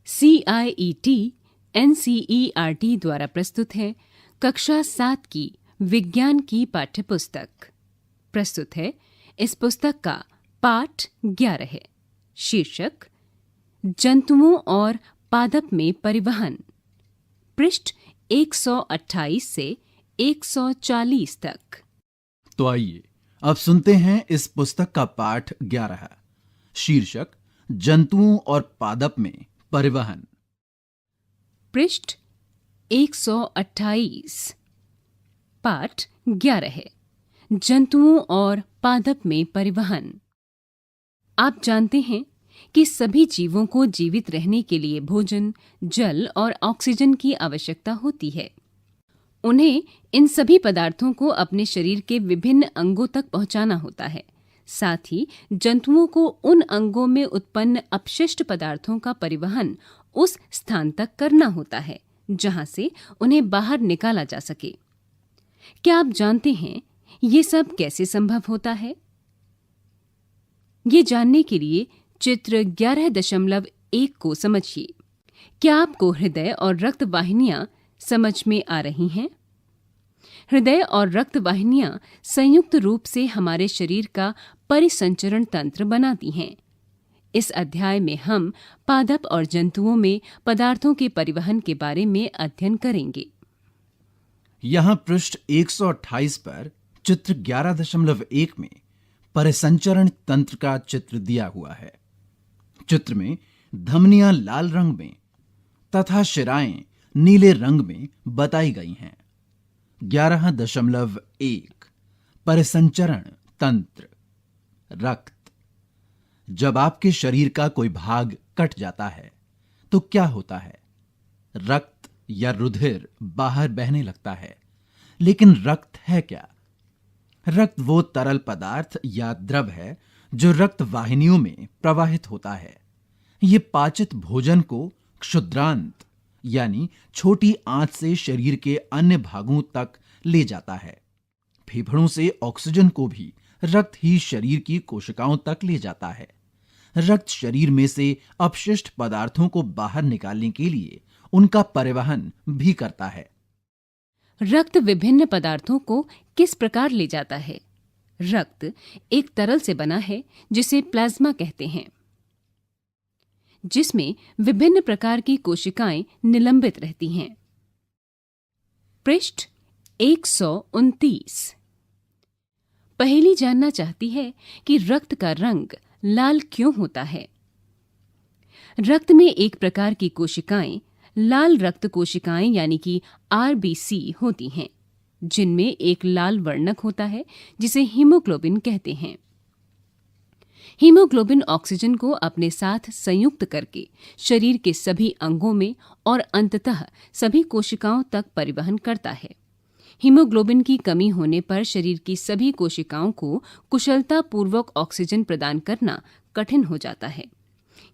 CIET NCERT द्वारा प्रस्तुत है कक्षा 7 की विज्ञान की पाठ्यपुस्तक। प्रस्तुत है इस पुस्तक का पाठ 11 है। शीर्षक जंतुओं और पादप में परिवहन, पृष्ठ 128 से 140 तक। तो आइए अब सुनते हैं इस पुस्तक का पाठ 11, शीर्षक जंतुओं और पादप में परिवहन। पृष्ठ 128। पाठ 11 है, जंतुओं और पादप में परिवहन। आप जानते हैं कि सभी जीवों को जीवित रहने के लिए भोजन, जल और ऑक्सीजन की आवश्यकता होती है। उन्हें इन सभी पदार्थों को अपने शरीर के विभिन्न अंगों तक पहुंचाना होता है। साथ ही जंतुओं को उन अंगों में उत्पन्न अपशिष्ट पदार्थों का परिवहन उस स्थान तक करना होता है जहां से उन्हें बाहर निकाला जा सके। क्या आप जानते हैं ये सब कैसे संभव होता है? ये जानने के लिए चित्र 11.1 को समझिए। क्या आपको हृदय और रक्त वाहिनियां समझ में आ रही हैं? हृदय और रक्त वाहिनियां संयुक्त रूप से हमारे शरीर का परिसंचरण तंत्र बनाती हैं। इस अध्याय में हम पादप और जंतुओं में पदार्थों के परिवहन के बारे में अध्ययन करेंगे। यहां पृष्ठ 128 पर चित्र 11.1 में परिसंचरण तंत्र का चित्र दिया हुआ है। चित्र में धमनियां लाल रंग में तथा शिराएं नीले रंग में बताई गई हैं। 11.1 परिसंचरण तंत्र। रक्त। जब आपके शरीर का कोई भाग कट जाता है तो क्या होता है? रक्त या रुधिर बाहर बहने लगता है। लेकिन रक्त है क्या? रक्त वो तरल पदार्थ या द्रव है जो रक्त वाहिनियों में प्रवाहित होता है। ये पाचित भोजन को क्षुद्रांत यानी छोटी आंत से शरीर के अन्य भागों तक ले जाता है। फेफड़ों से ऑक्सीजन को भी रक्त ही शरीर की कोशिकाओं तक ले जाता है। रक्त शरीर में से अपशिष्ट पदार्थों को बाहर निकालने के लिए उनका परिवहन भी करता है। रक्त विभिन्न पदार्थों को किस प्रकार ले जाता है? रक्त एक तरल से बना है जिसे प्लाज्मा कहते हैं, जिसमें विभिन्न प्रकार की कोशिकाएं निलंबित रहती हैं। पृष्ठ 129। पहेली जानना चाहती है कि रक्त का रंग लाल क्यों होता है? रक्त में एक प्रकार की कोशिकाएं लाल रक्त कोशिकाएं यानी कि RBC होती हैं, जिनमें एक लाल वर्णक होता है जिसे हीमोग्लोबिन कहते हैं। हीमोग्लोबिन ऑक्सीजन को अपने साथ संयुक्त करके शरीर के सभी अंगों में और अंततः सभी कोशिकाओं तक परिवहन करता है। हीमोग्लोबिन की कमी होने पर शरीर की सभी कोशिकाओं को कुशलतापूर्वक ऑक्सीजन प्रदान करना कठिन हो जाता है।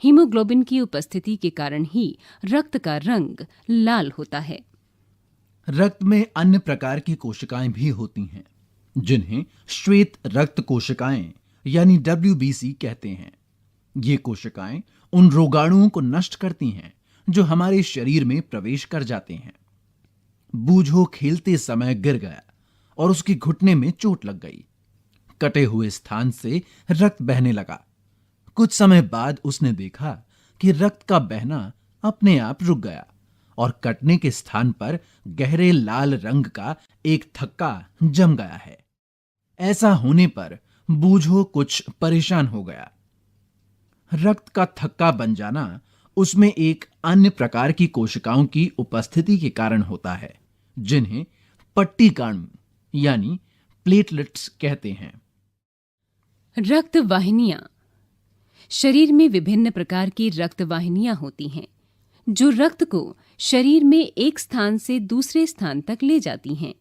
हीमोग्लोबिन की उपस्थिति के कारण ही रक्त का रंग लाल होता है। रक्त में अन्य प्रकार की कोशिकाएं भी होती हैं, जिन्हें श्वेत रक्त कोशिकाएं यानी WBC कहते हैं। ये कोशिकाएं उन रोगाणुओं को नष्ट करती हैं जो हमारे शरीर में प्रवेश कर जाते हैं। बूझो खेलते समय गिर गया और उसके घुटने में चोट लग गई। कटे हुए स्थान से रक्त बहने लगा। कुछ समय बाद उसने देखा कि रक्त का बहना अपने आप रुक गया और कटने के स्थान पर गहरे लाल रंग का एक थक्का जम गया है। ऐसा होने पर बूझो कुछ परेशान हो गया। रक्त का थक्का बन जाना उसमें एक अन्य प्रकार की कोशिकाओं की उपस्थिति के कारण होता है, जिन्हें पट्टिकाणु यानी प्लेटलेट्स कहते हैं। रक्त वाहिनियां। शरीर में विभिन्न प्रकार की रक्त वाहिनियां होती हैं जो रक्त को शरीर में एक स्थान से दूसरे स्थान तक ले जाती हैं।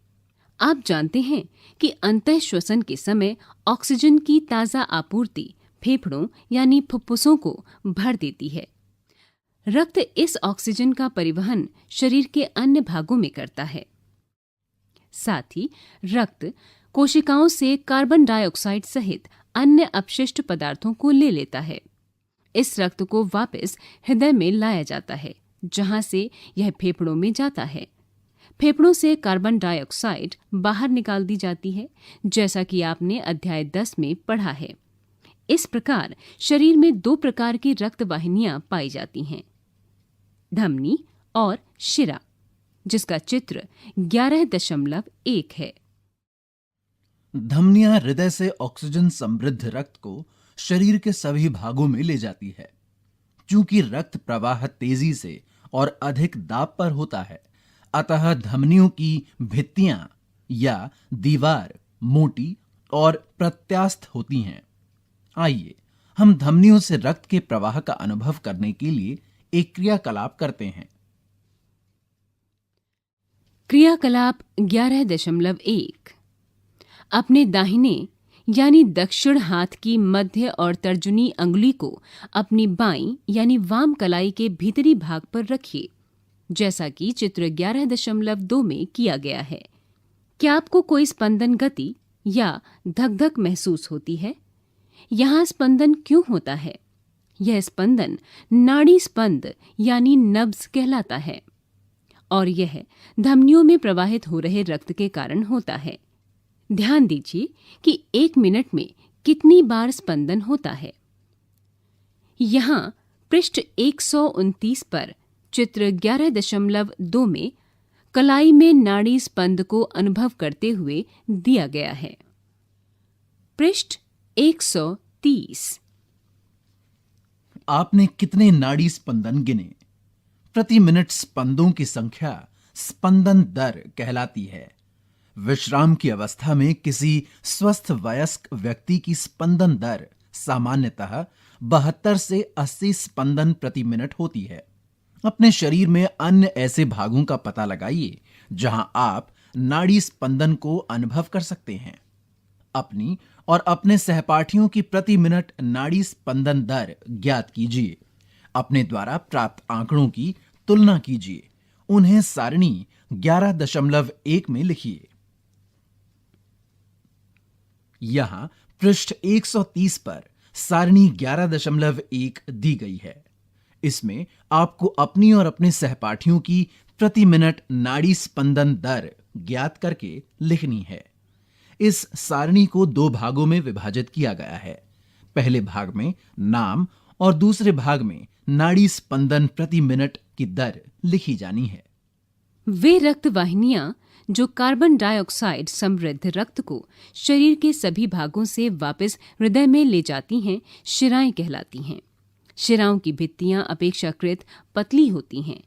आप जानते हैं कि अंतः श्वसन के समय ऑक्सीजन की ताजा आपूर्ति फेफड़ों यानी फुफ्फुसों को भर देती है। रक्त इस ऑक्सीजन का परिवहन शरीर के अन्य भागों में करता है। साथ ही रक्त कोशिकाओं से कार्बन डाइऑक्साइड सहित अन्य अपशिष्ट पदार्थों को ले लेता है। इस रक्त को वापस हृदय में लाया जाता है, जहां से यह फेफड़ों में जाता है। फेफड़ों से कार्बन डाइऑक्साइड बाहर निकाल दी जाती है, जैसा कि आपने अध्याय 10 में पढ़ा है। इस प्रकार शरीर में 2 प्रकार की रक्त वाहिनियां पाई जाती हैं, धमनी और शिरा, जिसका चित्र 11.1 है। धमनियां हृदय से ऑक्सीजन समृद्ध रक्त को शरीर के सभी भागों में ले जाती है। चूंकि रक्त प्रवाह तेजी से और अधिक दाब पर होता है, अतः धमनियों की भित्तियां या दीवार मोटी और प्रत्यास्थ होती हैं। आइए हम धमनियों से रक्त के प्रवाह का अनुभव करने के लिए एक क्रियाकलाप करते हैं। क्रियाकलाप 11.1। अपने दाहिने यानी दक्षिण हाथ की मध्य और तर्जनी अंगुली को अपनी बाईं यानी वाम कलाई के भीतरी भाग पर रखिए, जैसा कि चित्र 11.2 में किया गया है। क्या आपको कोई स्पंदन गति या धक-धक महसूस होती है? यहाँ स्पंदन क्यों होता है? यह स्पंदन नाड़ी स्पंद यानी नब्ज कहलाता है और यह धमनियों में प्रवाहित हो रहे रक्त के कारण होता है। ध्यान दीजिए कि 1 मिनट में कितनी बार स्पंदन होता है। यहाँ पृष्ठ 129 पर चित्र 11.2 में कलाई में नाड़ी स्पंद को अनुभव करते हुए दिया गया है। पृष्ठ 130। आपने कितने नाड़ी स्पंदन गिने? प्रति मिनट स्पंदों की संख्या स्पंदन दर कहलाती है। विश्राम की अवस्था में किसी स्वस्थ वयस्क व्यक्ति की स्पंदन दर सामान्यतः 72 से 80 स्पंदन प्रति मिनट होती है। अपने शरीर में अन्य ऐसे भागों का पता लगाइए जहां आप नाड़ी स्पंदन को अनुभव कर सकते हैं। अपनी और अपने सहपाठियों की प्रति मिनट नाड़ी स्पंदन दर ज्ञात कीजिए। अपने द्वारा प्राप्त आंकड़ों की तुलना कीजिए। उन्हें सारणी 11.1 में लिखिए। यहां पृष्ठ 130 पर सारणी 11.1 दी गई है। इसमें आपको अपनी और अपने सहपाठियों की प्रति मिनट नाड़ी स्पंदन दर ज्ञात करके लिखनी है। इस सारणी को 2 भागों में विभाजित किया गया है। पहले भाग में नाम और दूसरे भाग में नाड़ी स्पंदन प्रति मिनट की दर लिखी जानी है। वे रक्त वाहिनियां जो कार्बन डाइऑक्साइड समृद्ध रक्त को शरीर के सभी भागों से वापस हृदय में ले जाती हैं, शिराएं कहलाती हैं। शिराओं की भित्तियां अपेक्षाकृत पतली होती हैं।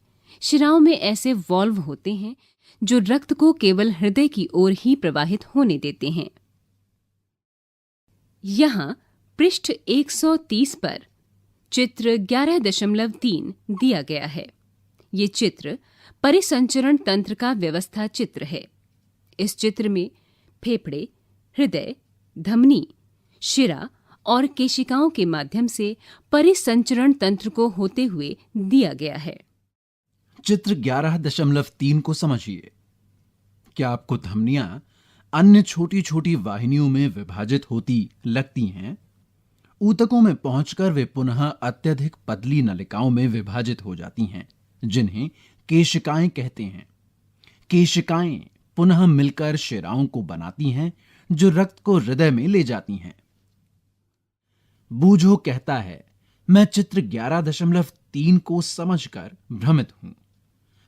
शिराओं में ऐसे वाल्व होते हैं जो रक्त को केवल हृदय की ओर ही प्रवाहित होने देते हैं। यहाँ पृष्ठ 130 पर चित्र 11.3 दिया गया है। ये चित्र परिसंचरण तंत्र का व्यवस्था चित्र है। इस चित्र में फेफड़े, हृदय, धमनी, शिरा और केशिकाओं के माध्यम से परिसंचरण तंत्र को होते हुए दिया गया है। चित्र 11.3 को समझिए। क्या आपको धमनियां अन्य छोटी छोटी वाहिनियों में विभाजित होती लगती हैं? ऊतकों में पहुंचकर वे पुनः अत्यधिक पतली नलिकाओं में विभाजित हो जाती हैं, जिन्हें केशिकाएं कहते हैं। केशिकाएं पुनः मिलकर शिराओं को बनाती हैं, जो रक्त को हृदय में ले जाती हैं। बूझो कहता है, मैं चित्र 11.3 को समझकर भ्रमित हूं।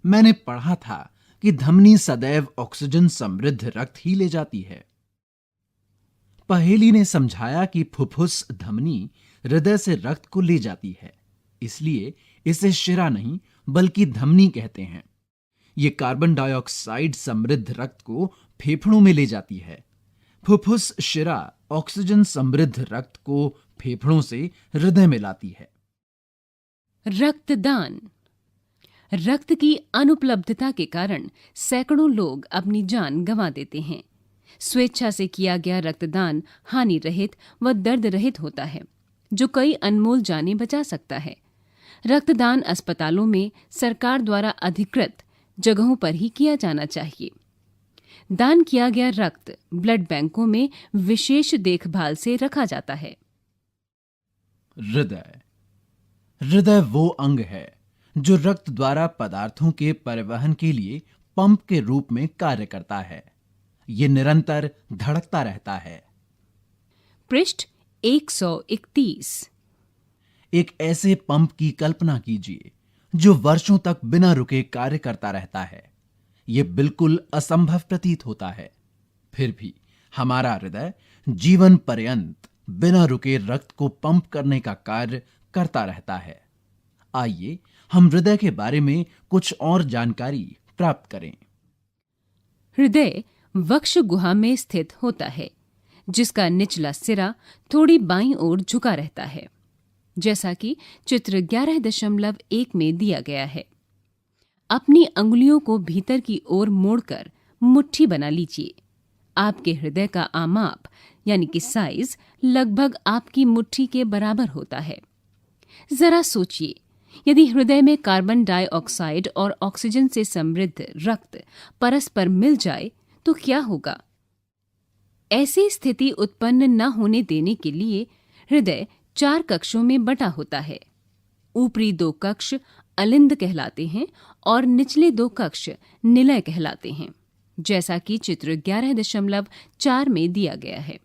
मैंने पढ़ा था कि धमनी सदैव ऑक्सीजन समृद्ध रक्त ही ले जाती है। पहेली ने समझाया कि फुफ्फुस धमनी हृदय से रक्त को ले जाती है, इसलिए इसे शिरा नहीं बल्कि धमनी कहते हैं। यह कार्बन डाइऑक्साइड समृद्ध रक्त को फेफड़ों में ले जाती है। फुफ्फुस शिरा ऑक्सीजन समृद्ध रक्त को फेफड़ों से हृदय में लाती है। रक्तदान। रक्त की अनुपलब्धता के कारण सैकड़ों लोग अपनी जान गंवा देते हैं। स्वेच्छा से किया गया रक्तदान हानि रहित व दर्द रहित होता है, जो कई अनमोल जानें बचा सकता है। रक्तदान अस्पतालों में सरकार द्वारा अधिकृत जगहों पर ही किया जाना चाहिए। दान किया गया रक्त ब्लड बैंकों में विशेष देखभाल से रखा जाता है। हृदय। हृदय वो अंग है जो रक्त द्वारा पदार्थों के परिवहन के लिए पंप के रूप में कार्य करता है। ये निरंतर धड़कता रहता है। पृष्ठ 131। एक ऐसे पंप की कल्पना कीजिए जो वर्षों तक बिना रुके कार्य करता रहता है। यह बिल्कुल असंभव प्रतीत होता है, फिर भी हमारा हृदय जीवन पर्यंत बिना रुके रक्त को पंप करने का कार्य करता रहता है। आइए हम हृदय के बारे में कुछ और जानकारी प्राप्त करें। हृदय वक्ष गुहा में स्थित होता है, जिसका निचला सिरा थोड़ी बाईं ओर झुका रहता है, जैसा कि चित्र 11.1 में दिया गया है। अपनी अंगुलियों को भीतर की ओर मोड़कर मुट्ठी बना लीजिए। आपके हृदय का आमाप यानी कि साइज लगभग आपकी मुट्ठी के बराबर होता है। जरा सोचिए, यदि हृदय में कार्बन डाइऑक्साइड और ऑक्सीजन से समृद्ध रक्त परस्पर मिल जाए तो क्या होगा? ऐसी स्थिति उत्पन्न न होने देने के लिए हृदय 4 कक्षों में बटा होता है। ऊपरी 2 कक्ष अलिंद कहलाते हैं और निचले 2 कक्ष निलय कहलाते हैं, जैसा कि चित्र 11.4 में दिया गया है।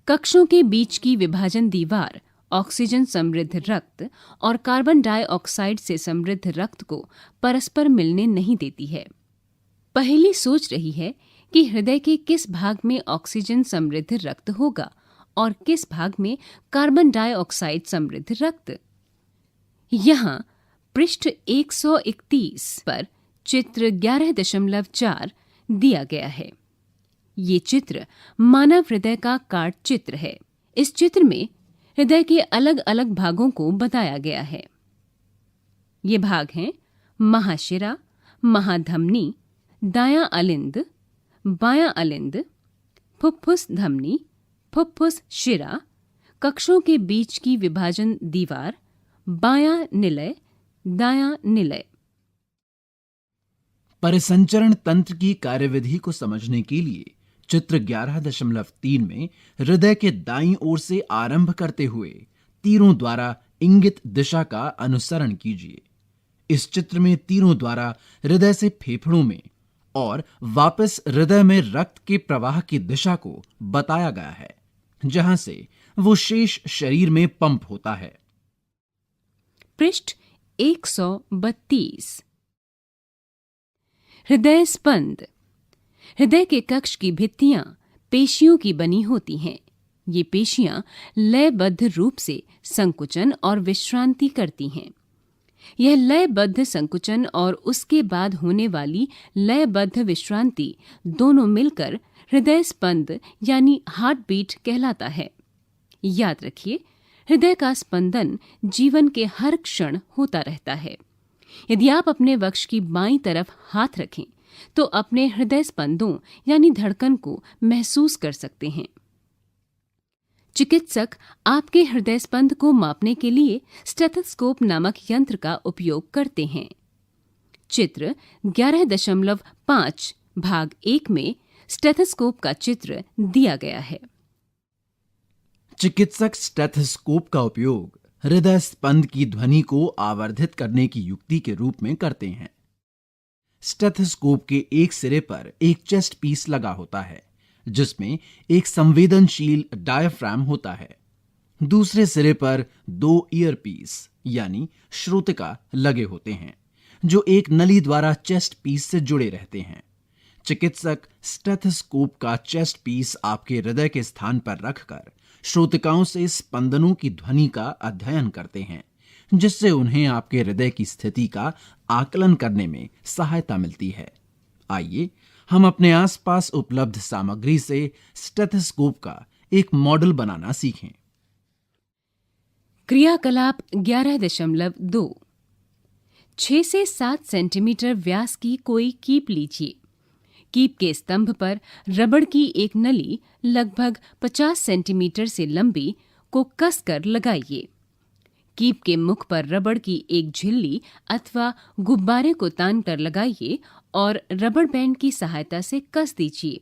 कक्षों के बीच की विभाजन दीवार ऑक्सीजन समृद्ध रक्त और कार्बन डाइऑक्साइड से समृद्ध रक्त को परस्पर मिलने नहीं देती है। पहेली सोच रही है कि हृदय के किस भाग में ऑक्सीजन समृद्ध रक्त होगा और किस भाग में कार्बन डाइऑक्साइड समृद्ध रक्त। यहाँ पृष्ठ 131 पर चित्र 11.4 दिया गया है। ये चित्र मानव हृदय का काट चित्र है। इस चित्र में हृदय के अलग अलग भागों को बताया गया है। ये भाग हैं महाशिरा, महाधमनी, दायां अलिंद, बायां अलिंद, फुफ्फुस धमनी, फुफ्फुस शिरा, कक्षों के बीच की विभाजन दीवार, बायां निलय, दायां निलय। परिसंचरण तंत्र की कार्यविधि को समझने के लिए चित्र 11.3 में हृदय के दाईं ओर से आरंभ करते हुए तीरों द्वारा इंगित दिशा का अनुसरण कीजिए। इस चित्र में तीरों द्वारा हृदय से फेफड़ों में और वापस हृदय में रक्त के प्रवाह की दिशा को बताया गया है, जहां से वो शेष शरीर में पंप होता है। पृष्ठ 132। हृदय स्पंद। हृदय के कक्ष की भित्तियां पेशियों की बनी होती हैं। ये पेशियां लयबद्ध रूप से संकुचन और विश्रांति करती हैं। यह लयबद्ध संकुचन और उसके बाद होने वाली लयबद्ध विश्रांति दोनों मिलकर हृदय स्पंद यानी हार्ट बीट कहलाता है। याद रखिए, हृदय का स्पंदन जीवन के हर क्षण होता रहता है। यदि आप अपने वक्ष की बाईं तरफ हाथ रखें तो अपने हृदय स्पंदों यानी धड़कन को महसूस कर सकते हैं। चिकित्सक आपके हृदय स्पंद को मापने के लिए स्टेथोस्कोप नामक यंत्र का उपयोग करते हैं। चित्र 11.5 भाग 1 में स्टेथोस्कोप का चित्र दिया गया है। चिकित्सक स्टेथोस्कोप का उपयोग हृदय स्पंद की ध्वनि को आवर्धित करने की युक्ति के रूप में करते हैं। स्टेथोस्कोप के एक सिरे पर एक चेस्ट पीस लगा होता है, जिसमें एक संवेदनशील डायफ्राम होता है। दूसरे सिरे पर 2 ईयर पीस यानी श्रोतिका लगे होते हैं, जो एक नली द्वारा चेस्ट पीस से जुड़े रहते हैं। चिकित्सक स्टेथोस्कोप का चेस्ट पीस आपके हृदय के स्थान पर रखकर श्रोतिकाओं से स्पंदनों की ध्वनि का अध्ययन करते हैं, जिससे उन्हें आपके हृदय की स्थिति का आकलन करने में सहायता मिलती है। आइए हम अपने आसपास उपलब्ध सामग्री से स्टेथोस्कोप का एक मॉडल बनाना सीखें। क्रियाकलाप 11.2 6 से 7 सेंटीमीटर व्यास की कोई कीप लीजिए। कीप के स्तंभ पर रबड़ की एक नली लगभग 50 सेंटीमीटर से लंबी को कसकर लगाइए। कीप के मुख पर रबड़ की एक झिल्ली अथवा गुब्बारे को तान कर लगाइए और रबड़ बैंड की सहायता से कस दीजिए,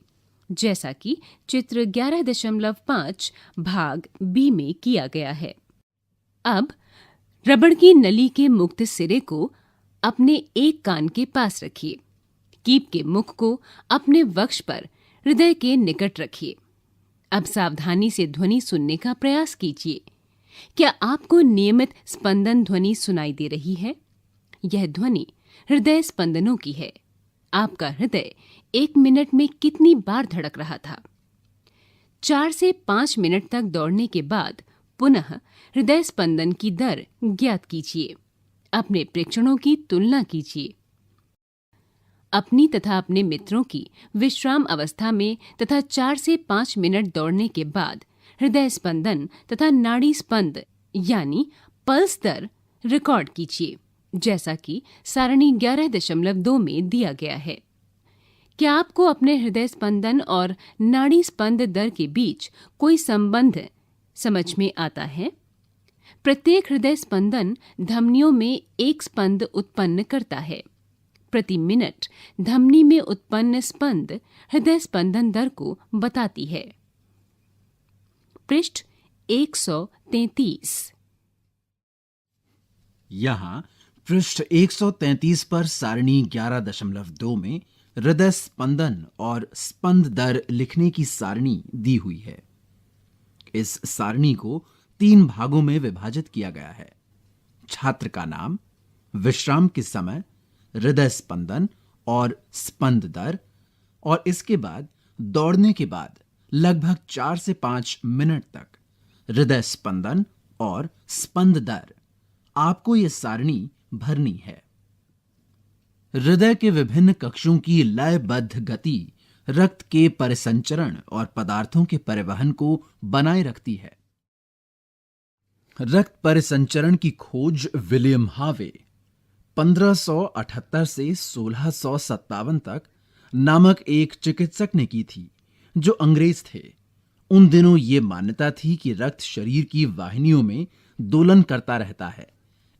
जैसा कि चित्र 11.5 भाग बी में किया गया है। अब रबड़ की नली के मुक्त सिरे को अपने एक कान के पास रखिए। कीप के मुख को अपने वक्ष पर हृदय के निकट रखिए। अब सावधानी से ध्वनि सुनने का प्रयास कीजिए। क्या आपको नियमित स्पंदन ध्वनि सुनाई दे रही है? यह ध्वनि हृदय स्पंदनों की है। आपका हृदय 1 मिनट में कितनी बार धड़क रहा था? 4 से 5 मिनट तक दौड़ने के बाद पुनः हृदय स्पंदन की दर ज्ञात कीजिए। अपने प्रेक्षणों की तुलना कीजिए। अपनी तथा अपने मित्रों की विश्राम अवस्था में तथा 4 से 5 मिनट दौड़ने के बाद हृदय स्पंदन तथा नाड़ी स्पंद यानी पल्स दर रिकॉर्ड कीजिए, जैसा कि सारणी 11.2 में दिया गया है। क्या आपको अपने हृदय स्पंदन और नाड़ी स्पंद दर के बीच कोई संबंध समझ में आता है? प्रत्येक हृदय स्पंदन धमनियों में एक स्पंद उत्पन्न करता है। प्रति मिनट धमनी में उत्पन्न स्पंद हृदय स्पंदन दर को बताती है। पृष्ठ 133। यहाँ पृष्ठ 133 पर सारणी 11.2 में हृदय स्पंदन और स्पंद दर लिखने की सारणी दी हुई है। इस सारणी को 3 भागों में विभाजित किया गया है। छात्र का नाम, विश्राम के समय, हृदय स्पंदन और स्पंद दर, और इसके बाद दौड़ने के बाद लगभग 4 से 5 मिनट तक हृदय स्पंदन और स्पंद दर। आपको यह सारणी भरनी है। हृदय के विभिन्न कक्षों की लयबद्ध गति रक्त के परिसंचरण और पदार्थों के परिवहन को बनाए रखती है। रक्त परिसंचरण की खोज विलियम हावे 1578 से 1657 तक नामक एक चिकित्सक ने की थी, जो अंग्रेज थे। उन दिनों ये मान्यता थी कि रक्त शरीर की वाहिनियों में दोलन करता रहता है।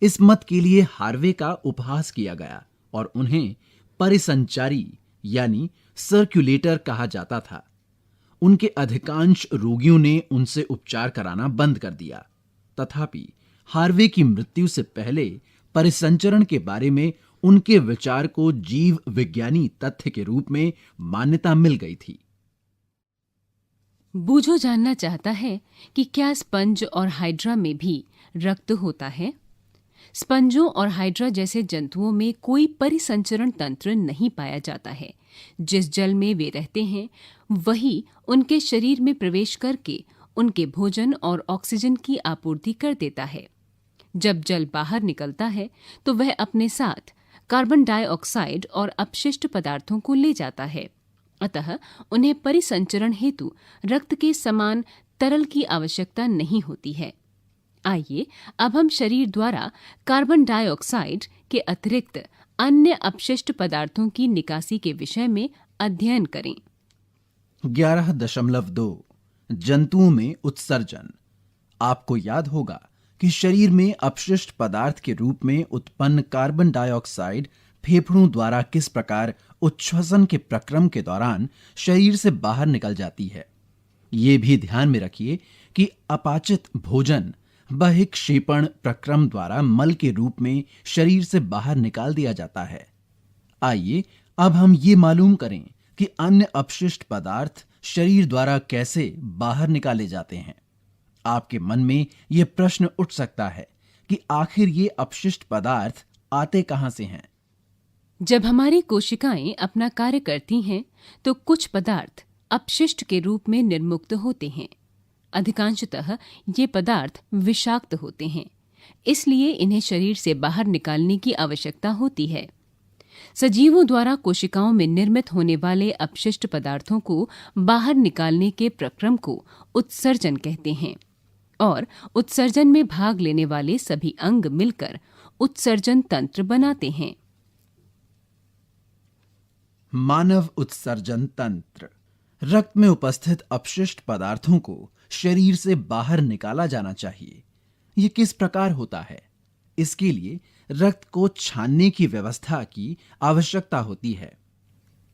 इस मत के लिए हार्वे का उपहास किया गया और उन्हें परिसंचारी यानी सर्कुलेटर कहा जाता था। उनके अधिकांश रोगियों ने उनसे उपचार कराना बंद कर दिया। तथापि हार्वे की मृत्यु से पहले परिसंचरण के बारे में उनके विचार को जीव विज्ञानी तथ्य के रूप में मान्यता मिल गई थी। बूझो जानना चाहता है कि क्या स्पंज और हाइड्रा में भी रक्त होता है? स्पंजों और हाइड्रा जैसे जंतुओं में कोई परिसंचरण तंत्र नहीं पाया जाता है। जिस जल में वे रहते हैं वही उनके शरीर में प्रवेश करके उनके भोजन और ऑक्सीजन की आपूर्ति कर देता है। जब जल बाहर निकलता है तो वह अपने साथ कार्बन डाइऑक्साइड और अपशिष्ट पदार्थों को ले जाता है। अतः उन्हें परिसंचरण हेतु रक्त के समान तरल की आवश्यकता नहीं होती है। आइए अब हम शरीर द्वारा कार्बन डाइऑक्साइड के अतिरिक्त अन्य अपशिष्ट पदार्थों की निकासी के विषय में अध्ययन करें। 11.2 जंतुओं में उत्सर्जन। आपको याद होगा कि शरीर में अपशिष्ट पदार्थ के रूप में उत्पन्न कार्बन डाइऑक्साइड फेफड़ों द्वारा किस प्रकार उच्छ्वसन के प्रक्रम के दौरान शरीर से बाहर निकल जाती है। ये भी ध्यान में रखिए कि अपाचित भोजन बहिक्षेपण प्रक्रम द्वारा मल के रूप में शरीर से बाहर निकाल दिया जाता है। आइए अब हम ये मालूम करें कि अन्य अपशिष्ट पदार्थ शरीर द्वारा कैसे बाहर निकाले जाते हैं। आपके मन में यह प्रश्न उठ सकता है कि आखिर ये अपशिष्ट पदार्थ आते कहां से हैं? जब हमारी कोशिकाएं अपना कार्य करती हैं तो कुछ पदार्थ अपशिष्ट के रूप में निर्मुक्त होते हैं। अधिकांशतः ये पदार्थ विषाक्त होते हैं, इसलिए इन्हें शरीर से बाहर निकालने की आवश्यकता होती है। सजीवों द्वारा कोशिकाओं में निर्मित होने वाले अपशिष्ट पदार्थों को बाहर निकालने के प्रक्रम को उत्सर्जन कहते हैं और उत्सर्जन में भाग लेने वाले सभी अंग मिलकर उत्सर्जन तंत्र बनाते हैं। मानव उत्सर्जन तंत्र। रक्त में उपस्थित अपशिष्ट पदार्थों को शरीर से बाहर निकाला जाना चाहिए। यह किस प्रकार होता है? इसके लिए रक्त को छानने की व्यवस्था की आवश्यकता होती है।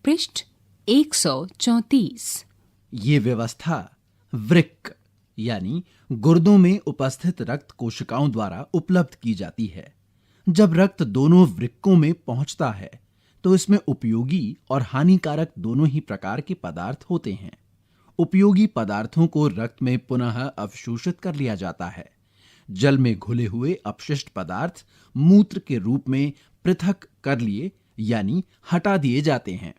पृष्ठ 134। ये व्यवस्था वृक्क यानी गुर्दों में उपस्थित रक्त कोशिकाओं द्वारा उपलब्ध की जाती है। जब रक्त दोनों वृक्कों में पहुंचता है तो इसमें उपयोगी और हानिकारक दोनों ही प्रकार के पदार्थ होते हैं। उपयोगी पदार्थों को रक्त में पुनः अवशोषित कर लिया जाता है। जल में घुले हुए अपशिष्ट पदार्थ मूत्र के रूप में पृथक कर लिए यानी हटा दिए जाते हैं।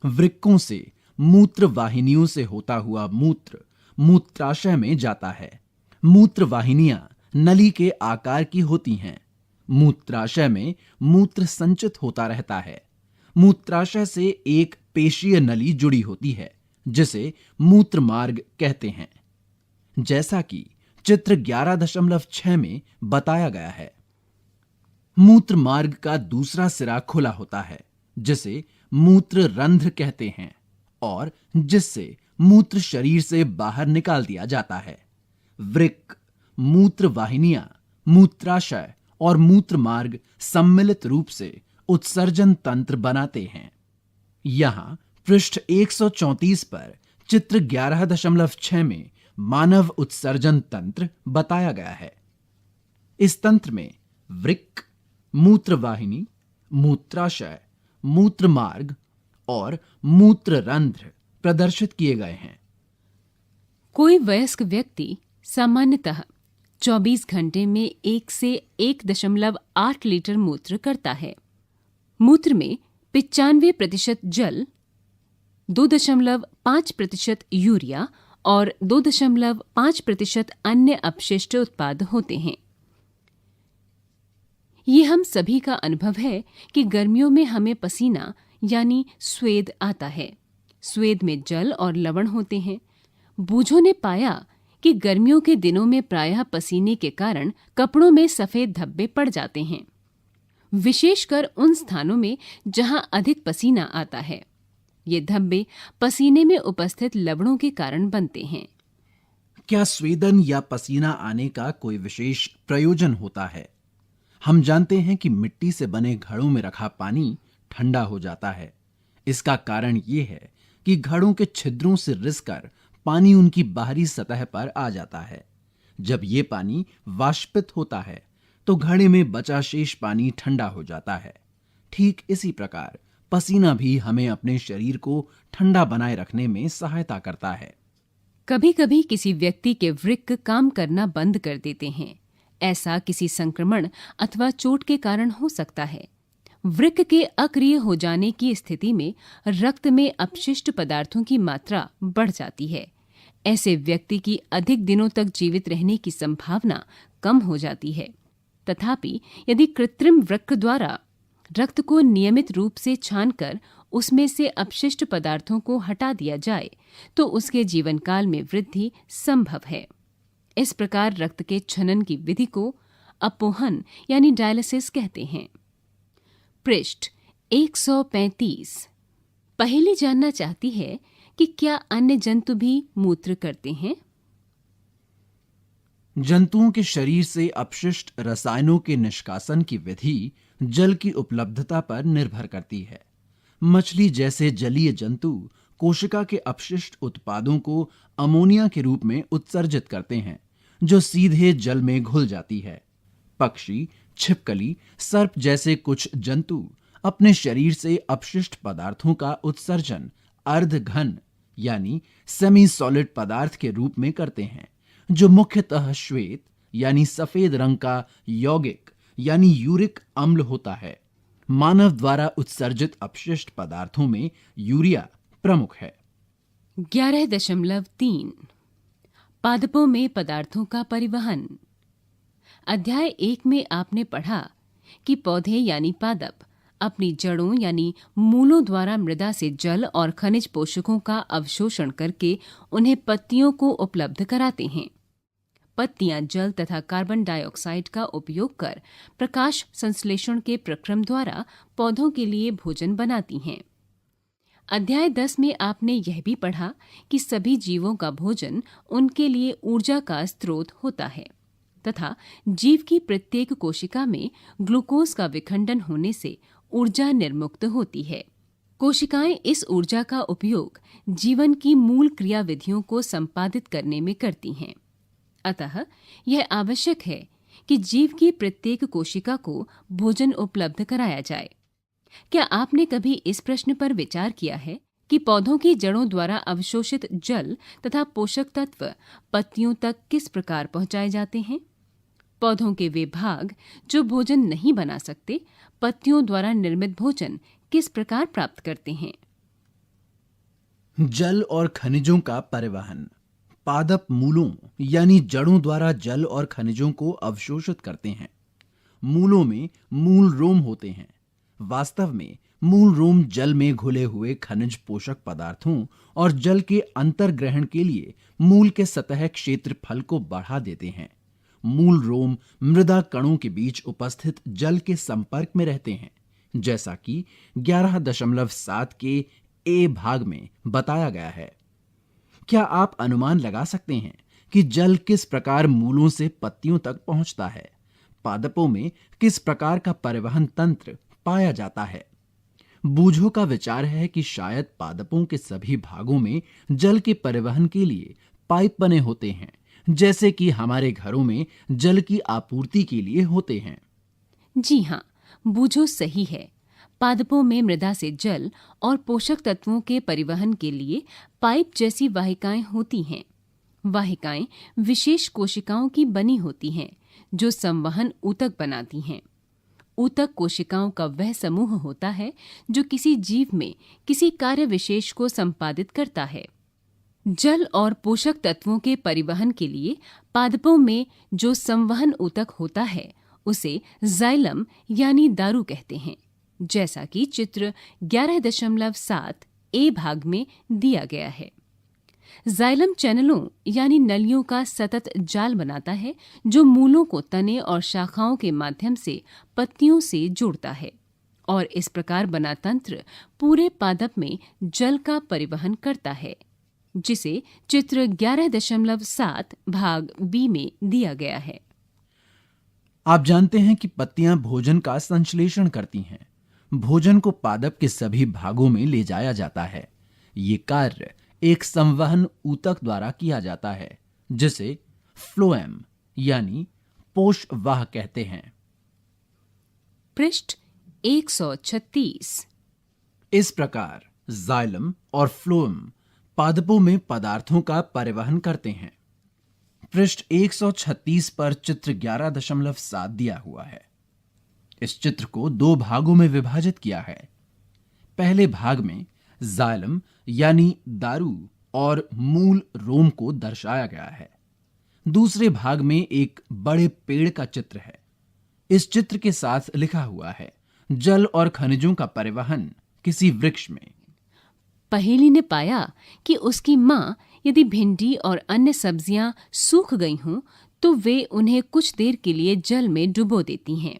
वृक्कों से मूत्र वाहिनियों से होता हुआ मूत्र मूत्राशय में जाता है। मूत्र वाहिनियां नली के आकार की होती हैं। मूत्राशय में मूत्र संचित होता रहता है। मूत्राशय से एक पेशीय नली जुड़ी होती है जिसे मूत्र मार्ग कहते हैं, जैसा कि चित्र 11.6 में बताया गया है। मूत्र मार्ग का दूसरा सिरा खुला होता है जिसे मूत्र रंध्र कहते हैं और जिससे मूत्र शरीर से बाहर निकाल दिया जाता है। वृक्क, मूत्र वाहिनियां, मूत्राशय और मूत्र मार्ग सम्मिलित रूप से उत्सर्जन तंत्र बनाते हैं। यहां पृष्ठ 134 पर चित्र 11.6 में मानव उत्सर्जन तंत्र बताया गया है। इस तंत्र में वृक्क, मूत्र वाहिनी, मूत्राशय, मूत्र मार्ग और मूत्र रंध्र प्रदर्शित किए गए हैं। कोई वयस्क व्यक्ति सामान्यतः 24 घंटे में 1 से 1.8 लीटर मूत्र करता है। मूत्र में 95% जल, 2.5% यूरिया और 2.5% अन्य अपशिष्ट उत्पाद होते हैं। ये हम सभी का अनुभव है कि गर्मियों में हमें पसीना यानी स्वेद आता है। स्वेद में जल और लवण होते हैं। बूझों ने पाया कि गर्मियों के दिनों में प्रायः पसीने के कारण कपड़ों में सफेद धब्बे पड़ जाते हैं, विशेषकर उन स्थानों में जहां अधिक पसीना आता है। ये धब्बे पसीने में उपस्थित लवणों के कारण बनते हैं। क्या स्वेदन या पसीना आने का कोई विशेष प्रयोजन होता है? हम जानते हैं कि मिट्टी से बने घड़ों में रखा पानी ठंडा हो जाता है। इसका कारण ये है कि घड़ों के छिद्रों से रिसकर पानी उनकी बाहरी सतह पर आ जाता है। जब ये पानी वाष्पित होता है तो घड़े में बचा शेष पानी ठंडा हो जाता है। ठीक इसी प्रकार पसीना भी हमें अपने शरीर को ठंडा बनाए रखने में सहायता करता है। कभी कभी किसी व्यक्ति के वृक्क काम करना बंद कर देते हैं। ऐसा किसी संक्रमण अथवा चोट के कारण हो सकता है। वृक्क के अक्रिय हो जाने की स्थिति में रक्त में अपशिष्ट पदार्थों की मात्रा बढ़ जाती है। ऐसे व्यक्ति की अधिक दिनों तक जीवित रहने की संभावना कम हो जाती है। तथापि यदि कृत्रिम वृक्क द्वारा रक्त को नियमित रूप से छानकर उसमें से अपशिष्ट पदार्थों को हटा दिया जाए तो उसके जीवन काल में वृद्धि संभव है। इस प्रकार रक्त के छनन की विधि को अपोहन यानी डायलिसिस कहते हैं। पृष्ठ 135 पहेली जानना चाहती है कि क्या अन्य जंतु भी मूत्र करते हैं? जंतुओं के शरीर से अपशिष्ट रसायनों के निष्कासन की विधि जल की उपलब्धता पर निर्भर करती है। मछली जैसे जलीय जंतु कोशिका के अपशिष्ट उत्पादों को अमोनिया के रूप में उत्सर्जित करते हैं, जो सीधे जल में घुल जाती है। पक्षी, छिपकली, सर्प जैसे कुछ जंतु अपने शरीर से अपशिष्ट पदार्थों का उत्सर्जन अर्ध घन यानी सेमी सॉलिड पदार्थ के रूप में करते हैं, जो मुख्यतः श्वेत यानी सफेद रंग का यौगिक यानी यूरिक अम्ल होता है। मानव द्वारा उत्सर्जित अपशिष्ट पदार्थों में यूरिया प्रमुख है। 11.3 पादपों में पदार्थों का परिवहन। अध्याय 1 में आपने पढ़ा कि पौधे यानी पादप अपनी जड़ों यानी मूलों द्वारा मृदा से जल और खनिज पोषकों का अवशोषण करके उन्हें पत्तियों को उपलब्ध कराते हैं। पत्तियां जल तथा कार्बन डाइऑक्साइड का उपयोग कर प्रकाश संश्लेषण के प्रक्रम द्वारा पौधों के लिए भोजन बनाती हैं। अध्याय 10 में आपने यह भी पढ़ा कि सभी जीवों का भोजन उनके लिए ऊर्जा का स्रोत होता है तथा जीव की प्रत्येक कोशिका में ग्लूकोज का विखंडन होने से ऊर्जा निर्मुक्त होती है। कोशिकाएं इस ऊर्जा का उपयोग जीवन की मूल क्रियाविधियों को संपादित करने में करती हैं। अतः यह आवश्यक है कि जीव की प्रत्येक कोशिका को भोजन उपलब्ध कराया जाए। क्या आपने कभी इस प्रश्न पर विचार किया है कि पौधों की जड़ों द्वारा अवशोषित जल तथा पोषक तत्व पत्तियों तक किस प्रकार पहुंचाए जाते हैं? पौधों के वे भाग जो भोजन नहीं बना सकते, पत्तियों द्वारा निर्मित भोजन किस प्रकार प्राप्त करते हैं? जल और खनिजों का परिवहन। पादप मूलों यानी जड़ों द्वारा जल और खनिजों को अवशोषित करते हैं। मूलों में मूल रोम होते हैं। वास्तव में मूल रोम जल में घुले हुए खनिज पोषक पदार्थों और जल के अंतर्ग्रहण के लिए मूल के सतह क्षेत्रफल को बढ़ा देते हैं। मूल रोम मृदा कणों के बीच उपस्थित जल के संपर्क में रहते हैं, जैसा कि 11.7 के ए भाग में बताया गया है। क्या आप अनुमान लगा सकते हैं कि जल किस प्रकार मूलों से पत्तियों तक पहुंचता है? पादपों में किस प्रकार का परिवहन तंत्र पाया जाता है? बूझों का विचार है कि शायद पादपों के सभी भागों में जल के परिवहन के लिए पाइप बने होते हैं, जैसे कि हमारे घरों में जल की आपूर्ति के लिए होते हैं। जी हाँ, बूझो सही है। पादपों में मृदा से जल और पोषक तत्वों के परिवहन के लिए पाइप जैसी वाहिकाएं होती हैं। वाहिकाएं विशेष कोशिकाओं की बनी होती हैं जो संवहन ऊतक बनाती हैं। ऊतक कोशिकाओं का वह समूह होता है जो किसी जीव में किसी कार्य विशेष को संपादित करता है। जल और पोषक तत्वों के परिवहन के लिए पादपों में जो संवहन ऊतक होता है उसे जाइलम यानी दारू कहते हैं, जैसा कि चित्र 11.7 ए भाग में दिया गया है। जाइलम चैनलों यानी नलियों का सतत जाल बनाता है जो मूलों को तने और शाखाओं के माध्यम से पत्तियों से जोड़ता है, और इस प्रकार बना तंत्र पूरे पादप में जल का परिवहन करता है, जिसे चित्र 11.7 भाग बी में दिया गया है। आप जानते हैं कि पत्तियां भोजन का संश्लेषण करती हैं। भोजन को पादप के सभी भागों में ले जाया जाता है। ये कार्य एक संवहन ऊतक द्वारा किया जाता है, जिसे फ्लोएम यानी पोषवाह कहते हैं। पृष्ठ 136। इस प्रकार जाइलम और फ्लोएम पादपों में पदार्थों का परिवहन करते हैं। पृष्ठ 136 पर चित्र 11.7 दिया हुआ है। इस चित्र को 2 भागों में विभाजित किया है। पहले भाग में जाइलम यानी दारू और मूल रोम को दर्शाया गया है। दूसरे भाग में एक बड़े पेड़ का चित्र है। इस चित्र के साथ लिखा हुआ है, जल और खनिजों का परिवहन किसी वृक्ष में। पहेली ने पाया कि उसकी माँ यदि भिंडी और अन्य सब्जियां सूख गई हों तो वे उन्हें कुछ देर के लिए जल में डुबो देती हैं।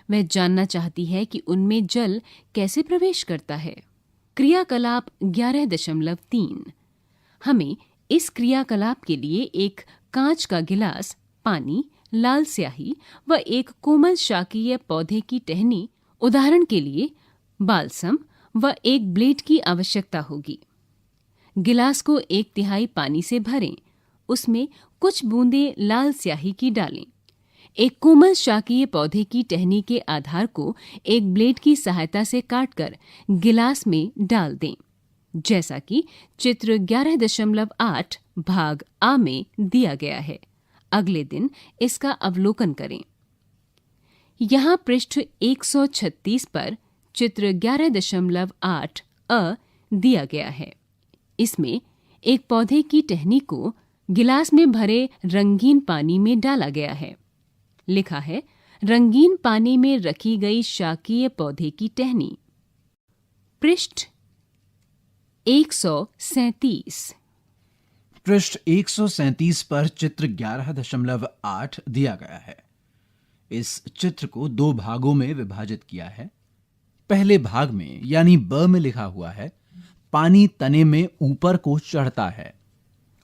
वह जानना चाहती है कि उनमें जल कैसे प्रवेश करता है। क्रियाकलाप 11.3। हमें इस क्रियाकलाप के लिए एक कांच का गिलास, पानी, लाल स्याही व एक कोमल शाकीय पौधे की टहनी, उदाहरण के लिए बालसम, व एक ब्लेड की आवश्यकता होगी। गिलास को 1/3 पानी से भरें, उसमें कुछ बूंदें लाल स्याही की डालें। एक कोमल शाकीय पौधे की टहनी के आधार को एक ब्लेड की सहायता से काटकर गिलास में डाल दें, जैसा कि चित्र 11.8 भाग आ में दिया गया है। अगले दिन इसका अवलोकन करें। यहाँ पृष्ठ 136 पर चित्र 11.8 अ दिया गया है। इसमें एक पौधे की टहनी को गिलास में भरे रंगीन पानी में डाला गया है। लिखा है, रंगीन पानी में रखी गई शाकीय पौधे की टहनी। पृष्ठ 137। पृष्ठ 137 पर चित्र 11.8 दिया गया है। इस चित्र को 2 भागों में विभाजित किया है। पहले भाग में यानी ब में लिखा हुआ है, पानी तने में ऊपर को चढ़ता है,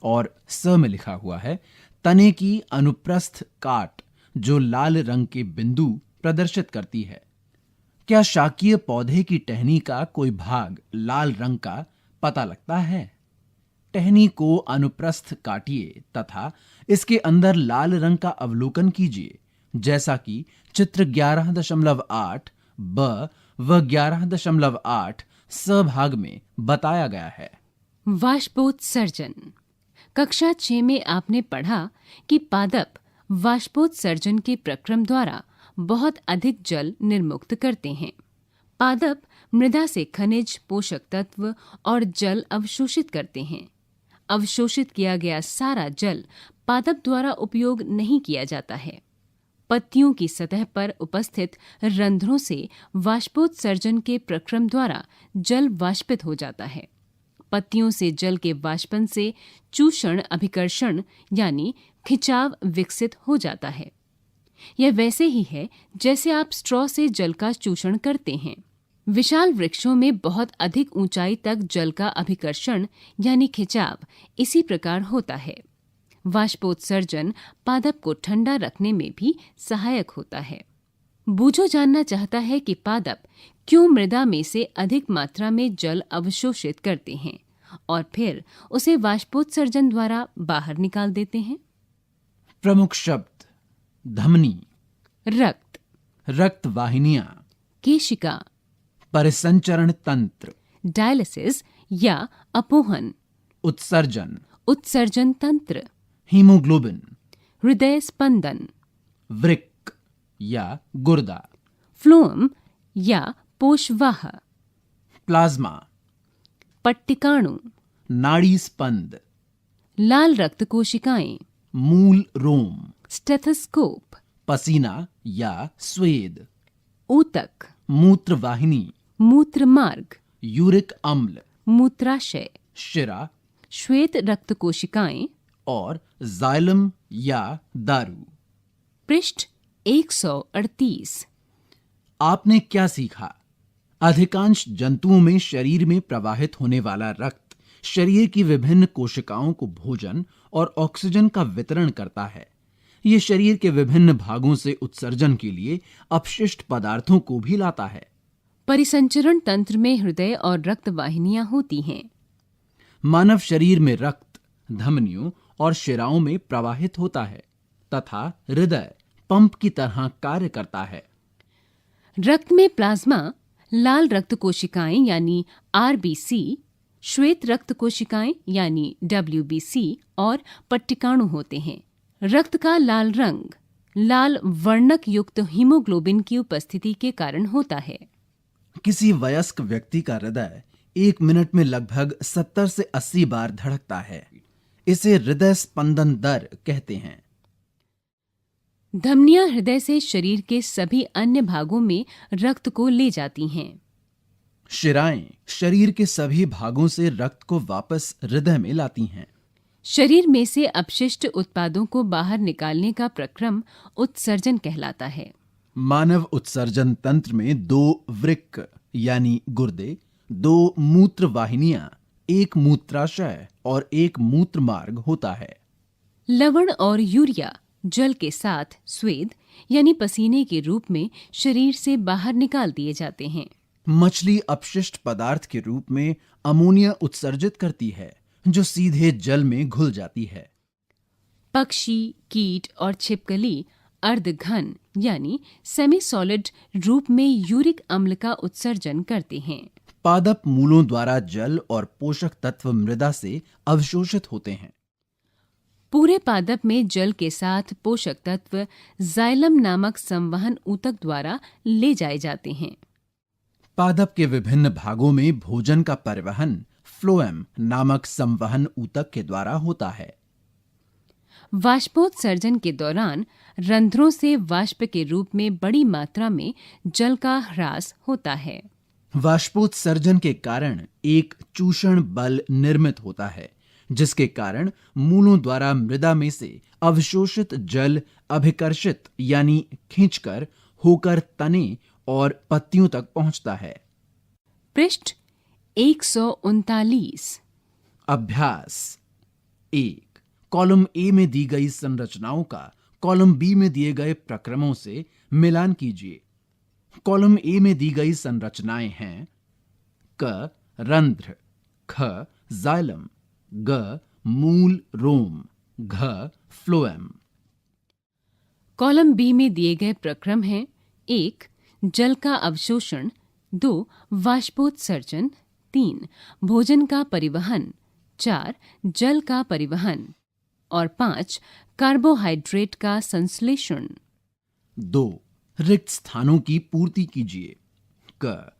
और स में लिखा हुआ है, तने की अनुप्रस्थ काट जो लाल रंग के बिंदु प्रदर्शित करती है। क्या शाकीय पौधे की टहनी का कोई भाग लाल रंग का पता लगता है? टहनी को अनुप्रस्थ काटिए तथा इसके अंदर लाल रंग का अवलोकन कीजिए, जैसा कि चित्र 11.8 ब व 11.8 स भाग में बताया गया है। वाष्पोत्सर्जन। कक्षा 6 में आपने पढ़ा कि पादप वाष्पोत्सर्जन के प्रक्रम द्वारा बहुत अधिक जल निर्मुक्त करते हैं। पादप मृदा से खनिज, पोषक तत्व और जल अवशोषित करते हैं। अवशोषित किया गया सारा जल पादप द्वारा उपयोग नहीं किया जाता है। पत्तियों की सतह पर उपस्थित रंध्रों से वाष्पोत्सर्जन के प्रक्रम द्वारा जल वाष्पित हो जाता है। पत्तियों से जल के वाष्पन से चूषण अभिकर्षण यानी खिंचाव विकसित हो जाता है। यह वैसे ही है जैसे आप स्ट्रॉ से जल का चूषण करते हैं। विशाल वृक्षों में बहुत अधिक ऊंचाई तक जल का अभिकर्षण यानी खिंचाव इसी प्रकार होता है। वाष्पोत्सर्जन पादप को ठंडा रखने में भी सहायक होता है। बूझो जानना चाहता है कि पादप क्यों मृदा में से अधिक मात्रा में जल अवशोषित करते हैं और फिर उसे वाष्पोत्सर्जन द्वारा बाहर निकाल देते हैं। प्रमुख शब्द: धमनी, रक्त, रक्त वाहिनियां, केशिका, परिसंचरण तंत्र, डायलिसिस या अपोहन, उत्सर्जन, उत्सर्जन तंत्र, हीमोग्लोबिन, हृदय स्पंदन, वृक्क या गुर्दा, फ्लोएम या पोषवाह, प्लाज्मा, पट्टिकाणु, नाड़ी स्पंद, लाल रक्त कोशिकाएं, मूल रोम, स्टेथोस्कोप, पसीना या स्वेद, ऊतक, मूत्र वाहिनी, मूत्र मार्ग, यूरिक अम्ल, मूत्राशय, शिरा श्वेत रक्त कोशिकाएं और जाइलम या दारू। पृष्ठ 138। आपने क्या सीखा? अधिकांश जंतुओं में शरीर में प्रवाहित होने वाला रक्त शरीर की विभिन्न कोशिकाओं को भोजन और ऑक्सीजन का वितरण करता है। यह शरीर के विभिन्न भागों से उत्सर्जन के लिए अपशिष्ट पदार्थों को भी लाता है। परिसंचरण तंत्र में हृदय और रक्त वाहिनियां होती हैं। मानव शरीर में रक्त धमनियों और शिराओं में प्रवाहित होता है तथा हृदय पंप की तरह कार्य करता है। रक्त में प्लाज्मा, लाल रक्त कोशिकाएं यानी आरबीसी, श्वेत रक्त कोशिकाएं यानी डब्ल्यूबीसी और पट्टिकाणु होते हैं। रक्त का लाल रंग लाल वर्णक युक्त हीमोग्लोबिन की उपस्थिति के कारण होता है। किसी वयस्क व्यक्ति का हृदय 1 मिनट में लगभग 70 से 80 बार धड़कता है। इसे हृदय स्पंदन दर कहते हैं। धमनियां हृदय से शरीर के सभी अन्य भागों में रक्त को ले जाती हैं। शिराएं शरीर के सभी भागों से रक्त को वापस हृदय में लाती हैं। शरीर में से अपशिष्ट उत्पादों को बाहर निकालने का प्रक्रम उत्सर्जन कहलाता है। मानव उत्सर्जन तंत्र में 2 वृक्क यानी गुर्दे, 2 मूत्र वाहिनियां, 1 मूत्राशय और 1 मूत्र मार्ग होता है। लवण और यूरिया जल के साथ स्वेद यानी पसीने के रूप में शरीर से बाहर निकाल दिए जाते हैं। मछली अपशिष्ट पदार्थ के रूप में अमोनिया उत्सर्जित करती है जो सीधे जल में घुल जाती है। पक्षी, कीट और छिपकली अर्धघन यानी सेमी सॉलिड रूप में यूरिक अम्ल का उत्सर्जन करते हैं। पादप मूलों द्वारा जल और पोषक तत्व मृदा से अवशोषित होते हैं। पूरे पादप में जल के साथ पोषक तत्व जाइलम नामक संवहन ऊतक द्वारा ले जाए जाते हैं। पादप के विभिन्न भागों में भोजन का परिवहन फ्लोएम नामक संवहन ऊतक के द्वारा होता है। वाष्पोत्सर्जन के दौरान रंध्रों से वाष्प के रूप में बड़ी मात्रा में जल का ह्रास होता है। वाष्पोत्सर्जन के कारण एक चूषण बल निर्मित होता है जिसके कारण मूलों द्वारा मृदा में से अवशोषित जल अभिकर्षित यानी खींचकर होकर तने और पत्तियों तक पहुंचता है। पृष्ठ 139। अभ्यास 1। कॉलम ए में दी गई संरचनाओं का कॉलम बी में दिए गए प्रक्रमों से मिलान कीजिए। कॉलम ए में दी गई संरचनाएं हैं क रंध्र, ख जाइलम, ग मूल रोम, घ फ्लोएम। कॉलम बी में दिए गए प्रक्रम हैं 1. जल का अवशोषण, 2. वाष्पोत्सर्जन, 3. भोजन का परिवहन, 4. जल का परिवहन और 5. कार्बोहाइड्रेट का संश्लेषण। 2. रिक्त स्थानों की पूर्ति कीजिए। क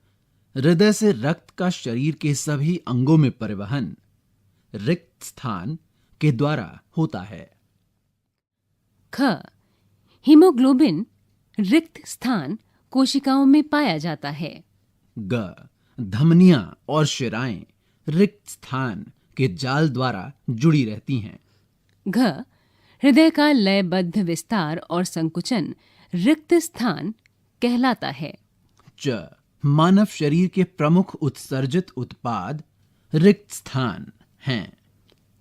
हृदय से रक्त का शरीर के सभी अंगों में परिवहन रिक्त स्थान के द्वारा होता है। ख. हीमोग्लोबिन रिक्त स्थान कोशिकाओं में पाया जाता है। ग धमनियां और शिराएं रिक्त स्थान के जाल द्वारा जुड़ी रहती हैं। घ. हृदय का लयबद्ध विस्तार और संकुचन रिक्त स्थान कहलाता है। च मानव शरीर के प्रमुख उत्सर्जित उत्पाद रिक्त स्थान हैं।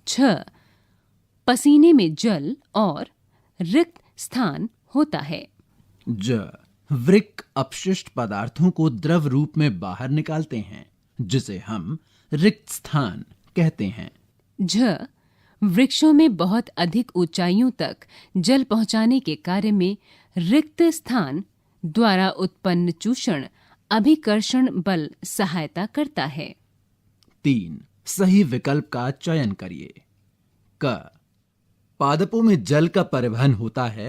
छ. पसीने में जल और रिक्त स्थान होता है। ज वृक्क अपशिष्ट पदार्थों को द्रव रूप में बाहर निकालते हैं, जिसे हम रिक्त स्थान कहते हैं। झ. वृक्षों में बहुत अधिक ऊंचाइयों तक जल पहुंचाने के कार्य में रिक्त स्थान द्वारा उत्पन्न चूषण अभिकर्षण बल सहायता करता है। 3. सही विकल्प का चयन करिए। क पादपों में जल का परिवहन होता है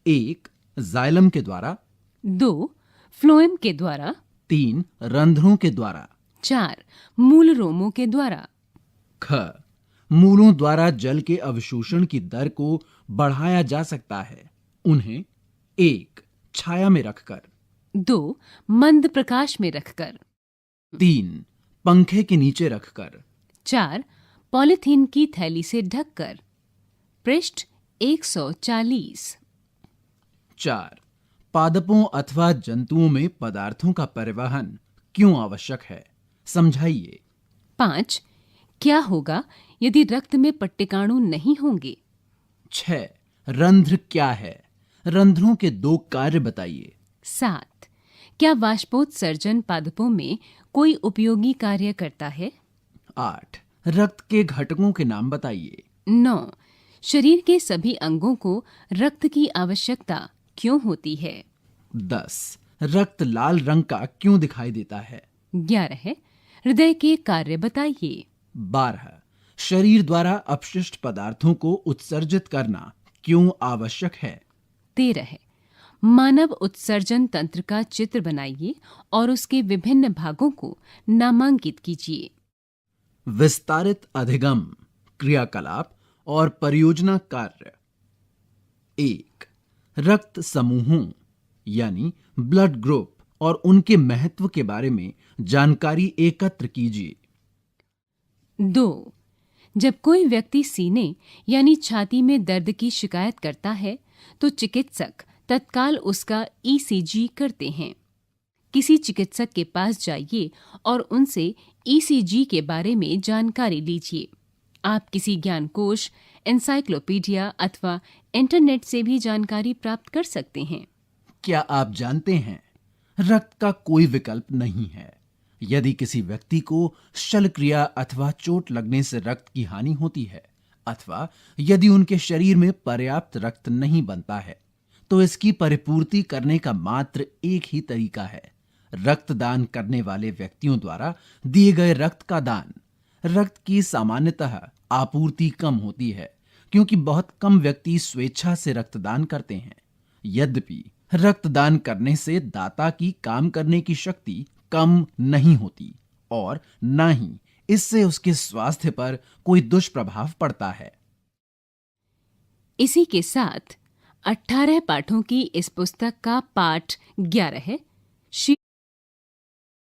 1. जाइलम के द्वारा, 2. फ्लोएम के द्वारा, 3. रंध्रों के द्वारा, 4. मूल रोमों के द्वारा। ख मूलों द्वारा जल के अवशोषण की दर को बढ़ाया जा सकता है। उन्हें 1. छाया में रखकर, 2. मंद प्रकाश में रखकर, 3. पंखे के नीचे रखकर, 4. पॉलीथीन की थैली से ढककर। पृष्ठ 140। 4. पादपों अथवा जंतुओं में पदार्थों का परिवहन क्यों आवश्यक है, समझाइए। 5. क्या होगा यदि रक्त में पट्टिकाणु नहीं होंगे? 6. रंध्र क्या है, रंध्रों के 2 कार्य बताइए। 7. क्या वाष्पोत्सर्जन पादपों में कोई उपयोगी कार्य करता है? 8. रक्त के घटकों के नाम बताइए। 9. शरीर के सभी अंगों को रक्त की आवश्यकता क्यों होती है? 10. रक्त लाल रंग का क्यों दिखाई देता है? 11. हृदय के कार्य बताइए। 12. शरीर द्वारा अपशिष्ट पदार्थों को उत्सर्जित करना क्यों आवश्यक है? 13. मानव उत्सर्जन तंत्र का चित्र बनाइए और उसके विभिन्न भागों को नामांकित कीजिए। विस्तारित अधिगम, क्रियाकलाप और परियोजना कार्य। 1. रक्त समूहों यानी ब्लड ग्रुप और उनके महत्व के बारे में जानकारी एकत्र कीजिए। 2. जब कोई व्यक्ति सीने यानी छाती में दर्द की शिकायत करता है तो चिकित्सक तत्काल उसका ईसीजी करते हैं। किसी चिकित्सक के पास जाइए और उनसे ईसीजी के बारे में जानकारी लीजिए। आप किसी ज्ञानकोश, एनसाइक्लोपीडिया अथवा इंटरनेट से भी जानकारी प्राप्त कर सकते हैं। क्या आप जानते हैं, रक्त का कोई विकल्प नहीं है। यदि किसी व्यक्ति को शल्यक्रिया अथवा चोट लगने से रक्त की हानि होती है अथवा यदि उनके शरीर में पर्याप्त रक्त नहीं बनता है, तो इसकी परिपूर्ति करने का मात्र एक ही तरीका है, रक्तदान करने वाले व्यक्तियों द्वारा दिए गए रक्त का दान। रक्त की सामान्यतः आपूर्ति कम होती है क्योंकि बहुत कम व्यक्ति स्वेच्छा से रक्तदान करते हैं। यद्यपि रक्तदान करने से दाता की काम करने की शक्ति कम नहीं होती और न ही इससे उसके स्वास्थ्य पर कोई दुष्प्रभाव पड़ता है। इसी के साथ 18 पाठों की इस पुस्तक का पाठ 11 है।